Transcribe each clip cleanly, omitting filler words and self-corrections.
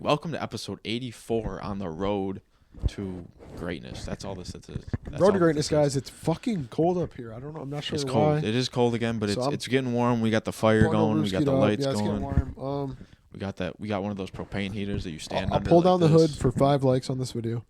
Welcome to episode 84 on the road to greatness. That's all this is. Road to greatness, guys. It's fucking cold up here. I don't know. I'm not sure It's why. cold. It is cold again, but it's getting warm. We got the fire going. We got the lights going. Warm. We got that. We got one of those propane heaters that you stand I'll under. pull down the hood for 5 likes on this video.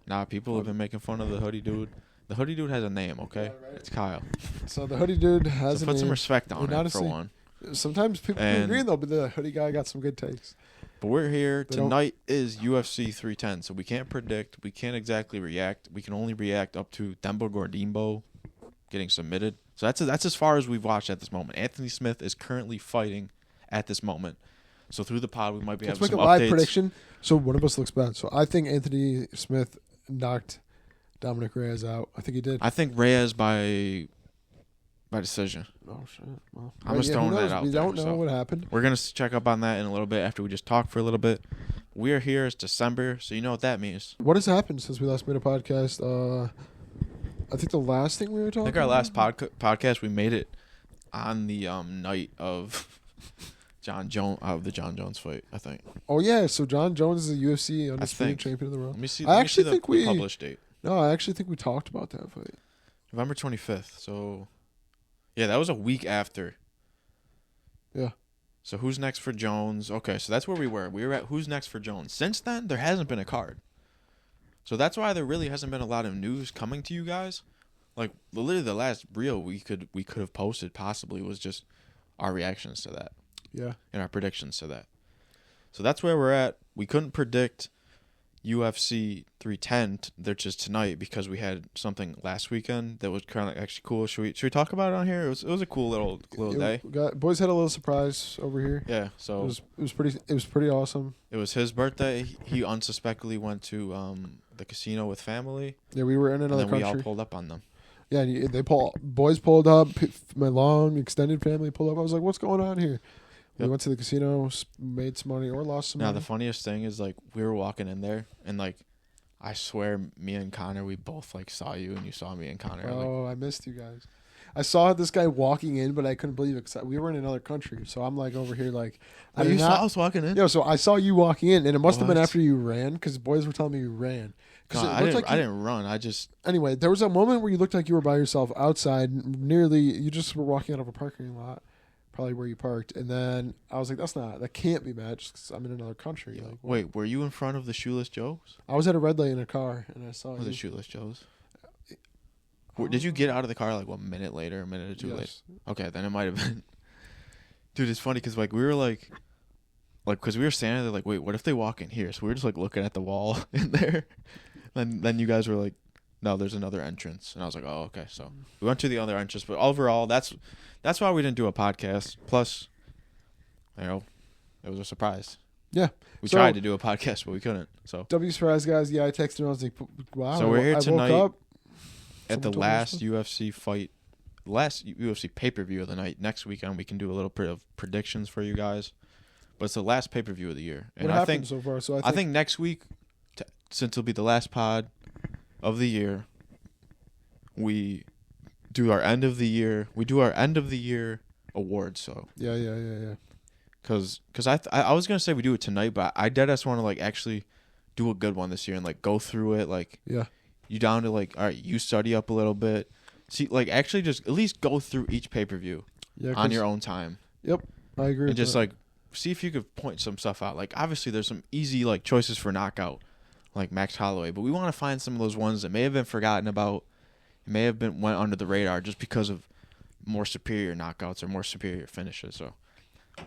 Nah, people have been making fun of the hoodie dude. The hoodie dude has a name, okay? Yeah, right. It's Kyle. So the hoodie dude has So a put name. some respect on it, honestly, for one. Sometimes people agree though, but the hoodie guy got some good takes. But we're here. Tonight is UFC 310, so we can't predict. We can't exactly react. We can only react up to Dembo Gordimbo getting submitted. So that's as far as we've watched at this moment. Anthony Smith is currently fighting at this moment. So through the pod, we might be having some updates. Let's make a live prediction. So one of us looks bad. So I think Anthony Smith knocked Dominic Reyes out. I think he did. I think Reyes by decision. Oh, shit. Well, I'm just throwing that out We there. don't know what happened. We're going to check up on that in a little bit after we just talk for a little bit. We are here. It's December, so you know what that means. What has happened since we last made a podcast? I think the last thing we were talking about? I think our last podcast, we made it on the night of the John Jones fight, I think. Oh, yeah. So John Jones is the UFC undisputed champion of the world. Let me see. I actually think the published date. No, I actually think we talked about that fight. November 25th. So, yeah, that was a week after. Yeah. So who's next for Jones? Okay, so that's where we were. We were at who's next for Jones. Since then, there hasn't been a card. So that's why there really hasn't been a lot of news coming to you guys. Like, literally the last reel we could have posted possibly was just our reactions to that. Yeah. And our predictions to that. So that's where we're at. We couldn't predict UFC 310, which is tonight, because we had something last weekend that was kind of actually cool. Should we talk about it on here? It was a cool little day. Boys had a little surprise over here. Yeah, so it was pretty awesome. It was his birthday. He unsuspectedly went to the casino with family. Yeah, we were in another country. We all pulled up on them. Yeah, and boys pulled up. My long extended family pulled up. I was like, "What's going on here?" We went to the casino, made some money or lost some money. Now, the funniest thing is, like, we were walking in there, and, like, I swear me and Connor, we both, like, saw you, and you saw me and Connor. Oh, I missed you guys. I saw this guy walking in, but I couldn't believe it because we were in another country. So I'm, like, over here, like... You saw us walking in? Yeah, so I saw you walking in, and it must have been after you ran, because boys were telling me you ran. No, I didn't run. I just... Anyway, there was a moment where you looked like you were by yourself outside, you just were walking out of a parking lot. Probably where you parked, and then I was like, that can't be Matt, just because I'm in another country. Yeah. Like, wait, were you in front of the Shoeless Joes? I was at a red light in a car, and I saw the Shoeless Joes? Did you get out of the car like 1 minute later, a minute or two later? Okay, then it might have been. Dude, it's funny because, like, we were like, because we were standing there, like, wait, what if they walk in here? So we were just, like, looking at the wall in there. Then you guys were like, no, there's another entrance. And I was like, oh, okay. So we went to the other entrance. But overall, that's why we didn't do a podcast. Plus, it was a surprise. Yeah. We tried to do a podcast, but we couldn't. So W surprise, guys. Yeah, I texted him. I was like, wow. So we're here tonight woke up, at the last UFC fight, last UFC pay-per-view of the night. Next weekend, we can do a little bit of predictions for you guys. But it's the last pay-per-view of the year. And what happened so far? So I think next week, since it'll be the last pod of the year, we do our end of the year. We do our end of the year awards. So yeah. Because I was gonna say we do it tonight, but I just want to like actually do a good one this year and like go through it. Like you down to like, all right, you study up a little bit. See, like actually just at least go through each pay-per-view on your own time. Yep, I agree. And just like see if you could point some stuff out. Like obviously there's some easy like choices for knockout, like Max Holloway, but we want to find some of those ones that may have been forgotten about. May have went under the radar just because of more superior knockouts or more superior finishes. So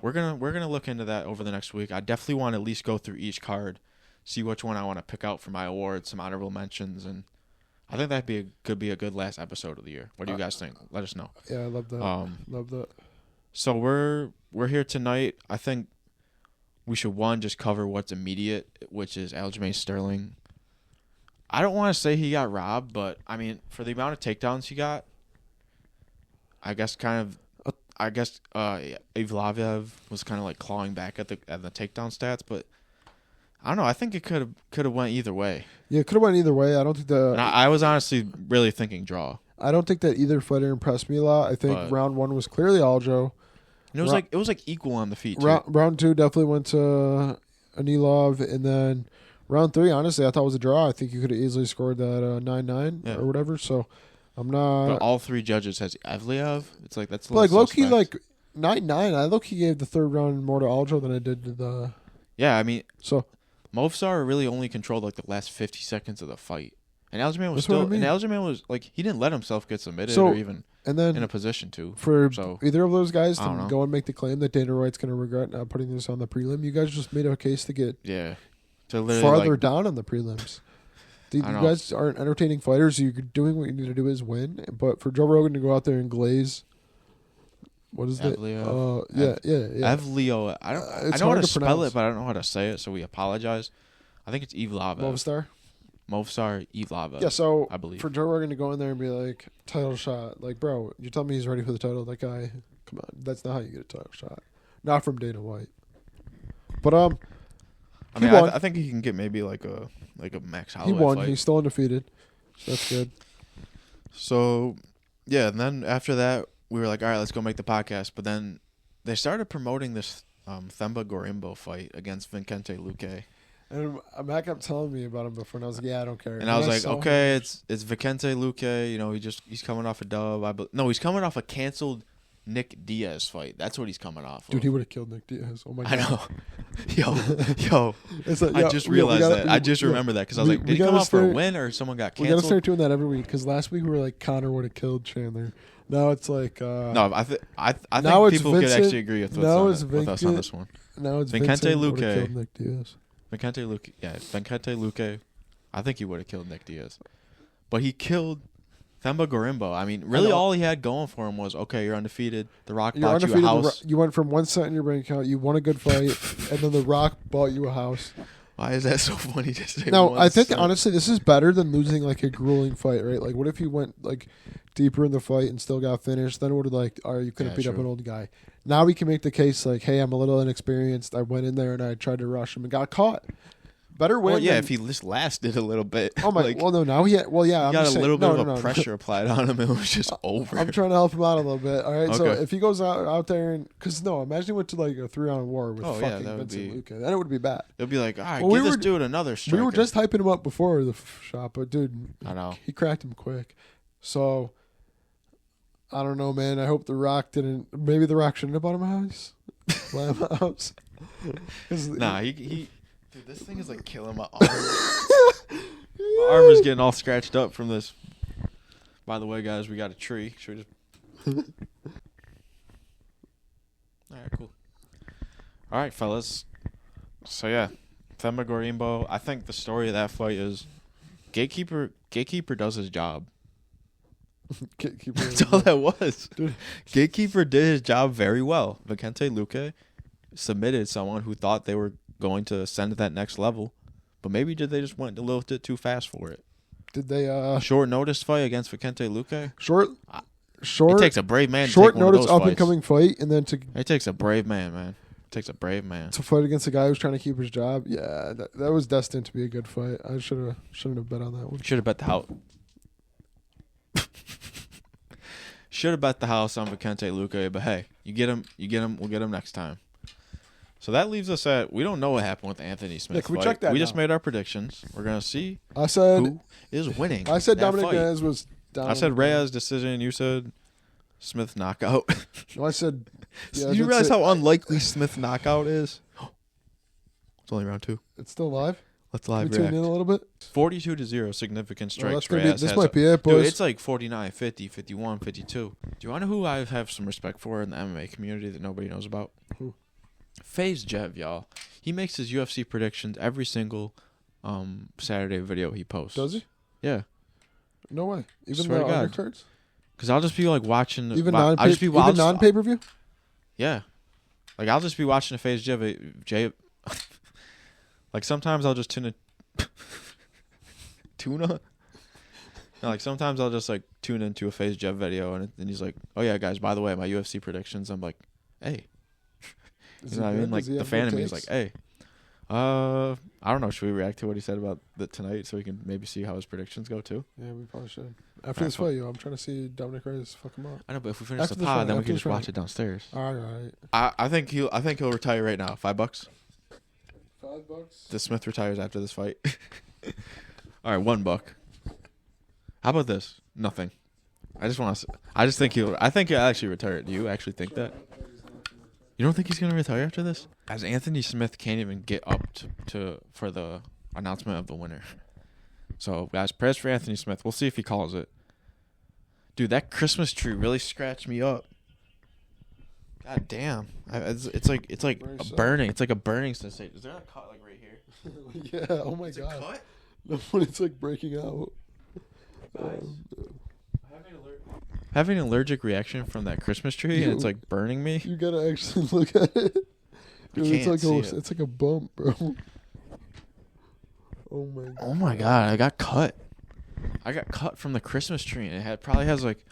we're gonna look into that over the next week. I definitely want to at least go through each card, see which one I want to pick out for my awards, some honorable mentions, and I think that could be a good last episode of the year. What do you guys think? Let us know. Yeah, I love that. Love that. So we're here tonight. I think we should just cover what's immediate, which is Aljamain Sterling. I don't want to say he got robbed, but I mean, for the amount of takedowns he got, I guess Evlaviev was kind of like clawing back at the takedown stats, but I don't know. I think it could have went either way. Yeah, it could have went either way. I don't think And I was honestly really thinking draw. I don't think that either fighter impressed me a lot. I think round 1 was clearly Aljo. And it was like equal on the feet. Round 2 definitely went to Anilov, and then round 3, honestly, I thought was a draw. I think you could have easily scored that 9-9 or whatever. So I'm not. But all 3 judges has Evliev. It's like that's a like little low-key, suspect. like 9-9. I low-key gave the 3rd round more to Aljo than I did to the. Yeah, I mean, So Movsar really only controlled like the last 50 seconds of the fight. And Aljamain was That's what I still. mean. And Aljamain was like he didn't let himself get submitted So- or even and then in a position to. for So either of those guys I don't to know. go and make the claim that Dana White's going to regret not putting this on the prelim, you guys just made a case to get yeah, to literally farther like, down on the prelims. You I know. guys aren't entertaining fighters. You're doing what you need to do is win. But for Joe Rogan to go out there and glaze, what is that? Evliev. Yeah. Evlio. I don't. It's I know how hard to to spell pronounce. it, but I don't know how to say it. So we apologize. I think it's Evlava. Movistar. Movsar Evlava. Yeah, so I believe. for Joe Rogan to go in there and be like, title shot, like, bro, you tell me he's ready for the title. That guy, come on, that's not how you get a title shot. Not from Dana White. But I he mean, won. I think he can get maybe like a Max He Holloway won. fight. He's still undefeated. So that's good. So, yeah, and then after that, we were like, all right, let's go make the podcast. But then they started promoting this Themba Gorimbo fight against Vincente Luque. And Matt kept telling me about him before, and I was like, yeah, I don't care. And I was like, saw okay, him- it's Vincente Luque. You know, he's coming off a dub. No, he's coming off a canceled Nick Diaz fight. That's what he's coming off. Dude, of. he would have killed Nick Diaz. Oh my god. I know. Yo. It's like, I yo, just we realized gotta- that. I just remember that because I was like, we did he gotta come off for a start- win or someone got We got to canceled? start doing that every week because last week we were like, Connor would have killed Chandler. Now it's like, No, I Now think it's people could Vincent- actually agree with now us, it's with us on this one. now it's Vincente Vincent would've Luque. killed Nick Diaz. Vincente Luque, I think he would have killed Nick Diaz. But he killed Themba Gorimbo. I mean, really all he had going for him was, okay, you're undefeated. The Rock You're bought you a undefeated. house. You went from 1 cent in your bank account. You won a good fight, and then The Rock bought you a house. Why is that so funny to say? No, 1 I think cent? honestly, this is better than losing like a grueling fight, right? Like, what if you went like deeper in the fight and still got finished? Then it would have like, all right, you couldn't Yeah, beat up true. an old guy. Now we can make the case like, hey, I'm a little inexperienced. I went in there and I tried to rush him and got caught. Better win. Well, yeah, than- if he just lasted a little bit. Oh my! like, well, no. Now he. Well, yeah. he I'm got just a saying, little bit no, of no, a no. pressure applied on him. It was just over. I'm trying to help him out a little bit. All right. So Okay. if he goes out there and because no, imagine he went to like a 3-round war with Oh, yeah, fucking that would Vincent be- Luque. Then it would be bad. It'll be like, all right, Well, give we this were- dude another striker. We were just hyping him up before the shot, but dude, I know. he cracked him quick. So I don't know, man. I hope The Rock didn't. Maybe The Rock shouldn't have bought him a house. Buy him a house. 'Cause Nah, he. Dude, this thing is like killing my arm. My arm is getting all scratched up from this. By the way, guys, we got a tree. Should we just? All right, cool. All right, fellas. So yeah, Themba Gorimbo. I think the story of that fight is Gatekeeper does his job. keep That's all that was. Dude. Gatekeeper did his job very well. Vincente Luque submitted someone who thought they were going to ascend to that next level, but maybe they just went a little bit too fast for it. Did they? Short notice fight against Vincente Luque. Short. It takes a brave man. Short to take one notice, of those up and fights. coming fight, and then to It takes a brave man, man. It takes a brave man. fight against a guy who's trying to keep his job. Yeah, that was destined to be a good fight. I shouldn't have bet on that one. Should have bet the house. Should have bet the house on Vincente Luque, but hey, you get him. We'll get him next time. So that leaves us at we don't know what happened with the Anthony Smith can we fight. check that We just now? made our predictions. We're gonna see I said who is winning. I said that Dominic fight. Reyes was down. I said Reyes decision. You said Smith knockout. No, I said. Yeah, I you did realize say- how unlikely Smith knockout is? It's only round 2. it's still live? Let's Can we live tune react. in a little bit? 42-0 significant Well, strikes. that's gonna be, Reyes this has might be it, boys. Dude, it's like 49, 50, 51, 52. Do you want to know who I have some respect for in the MMA community that nobody knows about? Who? FaZe Jev, y'all. He makes his UFC predictions every single Saturday video he posts. Does he? Yeah. No way. Even Swear the to God. undercards? Because I'll just be like watching. Even I'll just be I'll just- non-pay per view? Yeah. Like I'll just be watching a FaZe Jev. Like sometimes I'll just tune in. Tuna? No, like sometimes I'll just like tune into a FaZe Jev video and then he's like, "Oh yeah, guys, by the way, my UFC predictions." I'm like, "Hey," you know what I mean? Like the fan in me is like, "Hey, I don't know. Should we react to what he said about the tonight so we can maybe see how his predictions go too?" Yeah, we probably should. After Alright, this fight, yo, I'm trying to see Dominic Reyes fuck him up. I know, but if we finish After the the pod, fight, then we after can the just fight. watch it downstairs. All right. I think he'll retire right now. $5. $5. The Smith retires after this fight. All right, $1. How about this? Nothing. I just think he'll actually retire. Do you actually think that? You don't think he's gonna retire after this? As Anthony Smith can't even get up for the announcement of the winner. So guys, prayers for Anthony Smith. We'll see if he calls it. Dude, that Christmas tree really scratched me up. God damn. It's like a burning. It's like a burning sensation. Is there a cut like right here? Yeah. Oh my god. A cut? No, it's like breaking out. Having an allergic reaction from that Christmas tree, and it's like burning me. You gotta actually look at it. Dude, it's like a bump, bro. Oh my god. Oh my god, I got cut. I got cut from the Christmas tree, and it probably has like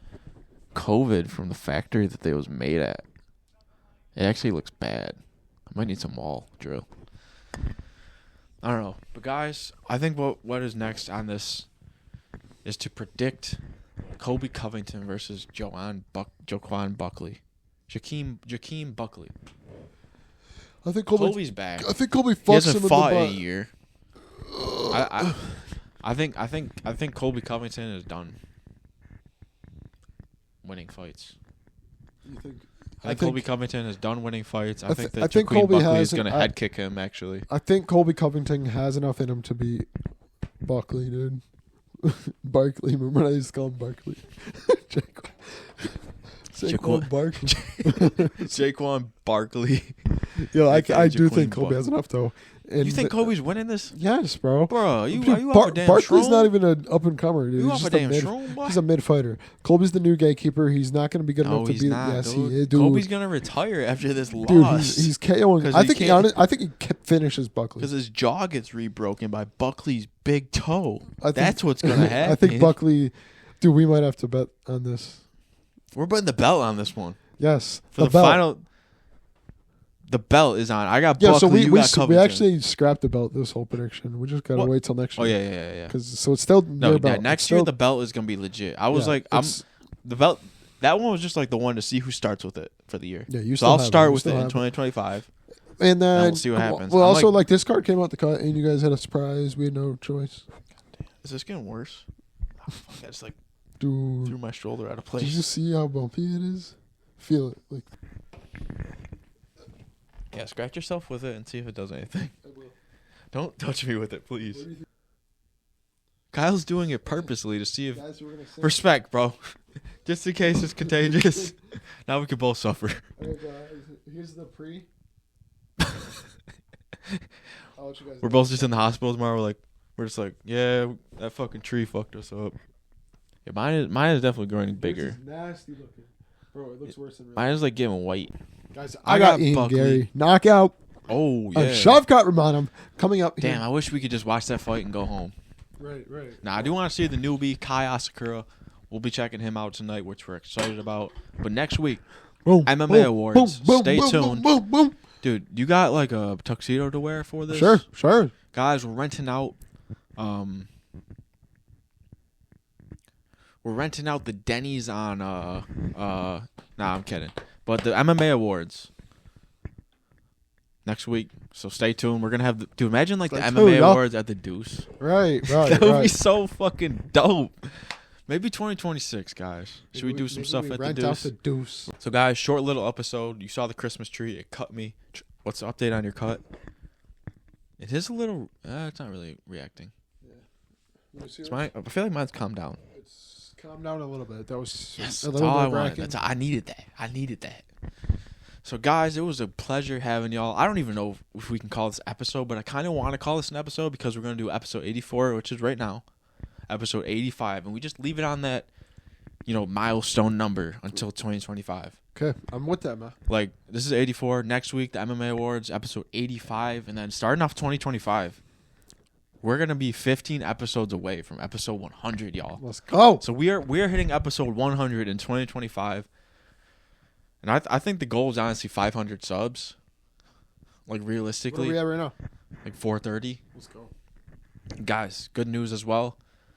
COVID from the factory that they was made at. It actually looks bad. I might need some wall drill. I don't know. But guys, I think what is next on this is to predict Colby Covington versus Jaquan Buckley. Jakeem Buckley. I think Colby's back. I think Colby fucks he hasn't him in fought the butt. in a year. I think Colby Covington is done winning fights. You think? I think Colby Covington is done winning fights. I think Jakeem Colby Buckley is going to head kick him, actually. I think Colby Covington has enough in him to beat Buckley, dude. Barkley. Remember I used to call him Barkley? Jaquan Barkley. Jaquan Barkley. Yo, I do think Colby has enough, though. And you think Colby's winning this? Yes, bro. Bro, are you off a damn Barkley's shroom? not even an up-and-comer, dude. You off a damn shroom, boy? He's a mid-fighter. Colby's the new gatekeeper. He's not going to be good enough to beat him. Yes, dude. he is, dude. Colby's going to retire after this loss. Dude, he's KOing. I think he finishes Buckley. Because his jaw gets rebroken by Buckley's big toe. That's what's going to happen. I think Buckley... Dude, we might have to bet on this. We're betting the belt on this one. Yes. For the final... The belt is on. I got Buckley, so you got Covington. We actually scrapped the belt this whole prediction. We just got to wait till next year. Oh, yeah. So it's still no, belt. Next year the belt is going to be legit. I was the belt, that one was just like the one to see who starts with it for the year. Yeah, so I'll start with it in 2025. And then we'll see what happens. Well, also, like this card came out the cut, and you guys had a surprise. We had no choice. Is this getting worse? Oh, fuck, I just like Dude, threw my shoulder out of place. Did you see how bumpy it is? Feel it. Like. Yeah, scratch yourself with it and see if it does anything. I will. Don't touch me with it, please. Kyle's doing it purposely to see if... Guys, respect, bro. Just in case it's contagious. Now we can both suffer. Okay, here's the pre. I'll let you guys We're both just in the hospital tomorrow. We're just like, yeah, that fucking tree fucked us up. Yeah, mine is definitely growing bigger. This is nasty looking. Bro, it looks worse than real. Mine is like getting white. Guys, I got Ian Buckley. Gary. Knockout. Oh, yeah. A shove cut Romanum coming up here. Damn, I wish we could just watch that fight and go home. Right. Now, I do want to see the newbie, Kai Asakura. We'll be checking him out tonight, which we're excited about. But next week, MMA Awards. Stay tuned. Boom. Dude, you got like a tuxedo to wear for this? Sure. Guys, we're renting out the Denny's on nah, I'm kidding. But the MMA Awards next week. So stay tuned. We're gonna have dude, imagine like the MMA Awards at the Deuce. Right. That would be so fucking dope. Maybe 2026, guys. Should we do some stuff at the Deuce? Out the Deuce? So guys, short little episode. You saw the Christmas tree. It cut me. What's the update on your cut? It is a little. It's not really reacting. Yeah. I feel like mine's calmed down. It's calmed down a little bit. That was yes. a That's little all I nerve-wracking. wanted. I needed that. So guys, it was a pleasure having y'all. I don't even know if we can call this episode, but I kind of want to call this an episode because we're gonna do episode 84, which is right now, episode 85, and we just leave it on that, milestone number until 2025. Okay, I'm with that, man. Like, this is 84. Next week, the MMA Awards, episode 85. And then starting off 2025, we're going to be 15 episodes away from episode 100, y'all. Let's go. So we are hitting episode 100 in 2025. And I think the goal is honestly 500 subs. Like, realistically. Where are we at right now? Like 430. Let's go. Guys, good news as well.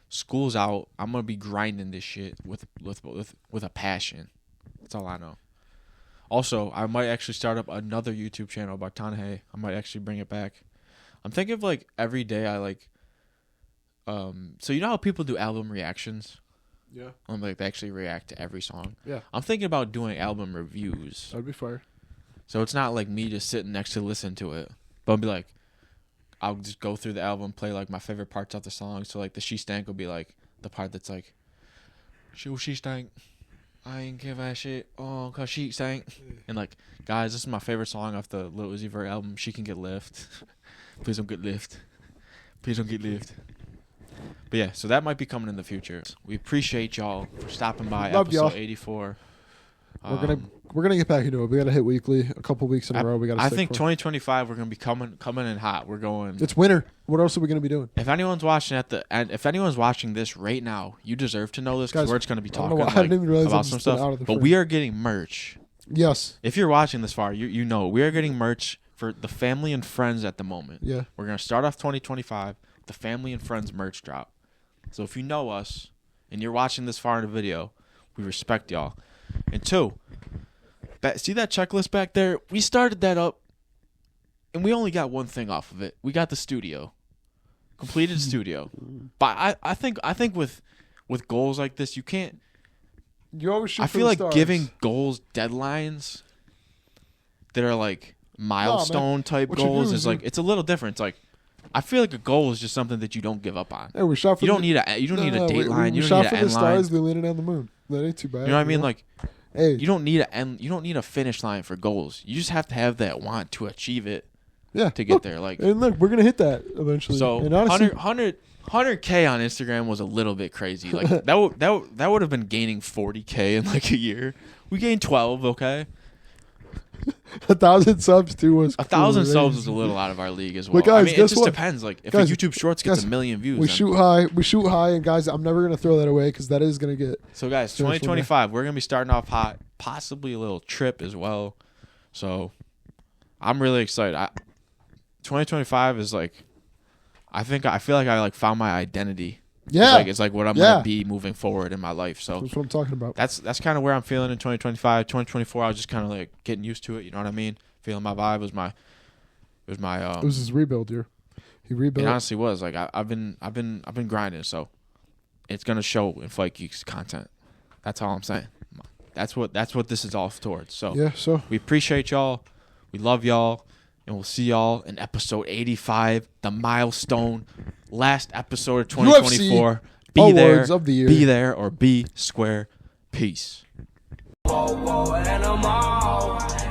School's out. I'm going to be grinding this shit with a passion. That's all I know. Also, I might actually start up another YouTube channel about Tanahashi. I might actually bring it back. I'm thinking of like every day I like. So you know how people do album reactions? Yeah. Like they actually react to every song. Yeah. I'm thinking about doing album reviews. That'd be fire. So it's not like me just sitting next to listen to it, but I'll be like, I'll just go through the album, play like my favorite parts of the song. So like the She Stank will be like the part that's like, she stank. I ain't give a shit. Oh, cause she stank. And like, guys, this is my favorite song off the Lil Uzi Vert album. She Can Get Lift. Please don't get lift. Please don't get lift. But yeah, so that might be coming in the future. We appreciate y'all for stopping by. Love episode y'all. 84. We're gonna get back into it. We gotta hit weekly a couple weeks in a row. We gotta. I think 2025 we're gonna be coming in hot. We're going. It's winter. What else are we gonna be doing? If anyone's watching at the end, if anyone's watching this right now, you deserve to know this because Guys, we're just gonna be I don't talking know why- I didn't even realize about I'm some just out stuff. of the But frame. we are getting merch. Yes. If you're watching this far, you know we are getting merch for the family and friends at the moment. Yeah. We're gonna start off 2025 with the family and friends merch drop. So if you know us and you're watching this far in the video, we respect y'all. And two, see that checklist back there? We started that up, and we only got one thing off of it. We got the studio, completed studio. But I think with goals like this, you can't. You always shoot I for feel the like stars. giving goals deadlines that are like milestone type What you goals do is is like it's a little different. It's like I feel like a goal is just something that you don't give up on. Hey, we shot for You don't need a date line. You don't shot need for an the end line. stars. They landed on the moon. That ain't too bad. You know what I mean? Like hey, you don't need you don't need a finish line for goals. You just have to have that want to achieve it yeah, to get there. Like and look, we're gonna hit that eventually. so, and honestly, 100K on Instagram was a little bit crazy. Like that would have been gaining 40K in like a year. We gained 12. Okay, 1,000 subs too was 1,000 crazy. subs was a little out of our league as well. But guys, I mean, it guess just what? depends. Like if Guys, a YouTube Shorts gets guys, a million views, We then- shoot high, and guys, I'm never gonna throw that away because that is gonna get. So guys, Finish one 2025, we're gonna be starting off hot, possibly a little trip as well. So I'm really excited. 2025 is like, I feel like I like found my identity. Yeah, It's like what I'm Yeah. gonna be moving forward in my life. So that's what I'm talking about. that's kind of where I'm feeling in 2025. 2024, I was just kind of like getting used to it. You know what I mean? Feeling my vibe. It was my It was his rebuild year. He rebuilt. It honestly was like I've been grinding. So it's gonna show in Fight Geeks content. That's all I'm saying. That's what this is all towards. So Yeah, so we appreciate y'all. We love y'all. And we'll see y'all in episode 85, the milestone, last episode of 2024. Be awards there, of the year. be there, or be square. Peace. Whoa, whoa, and I'm out.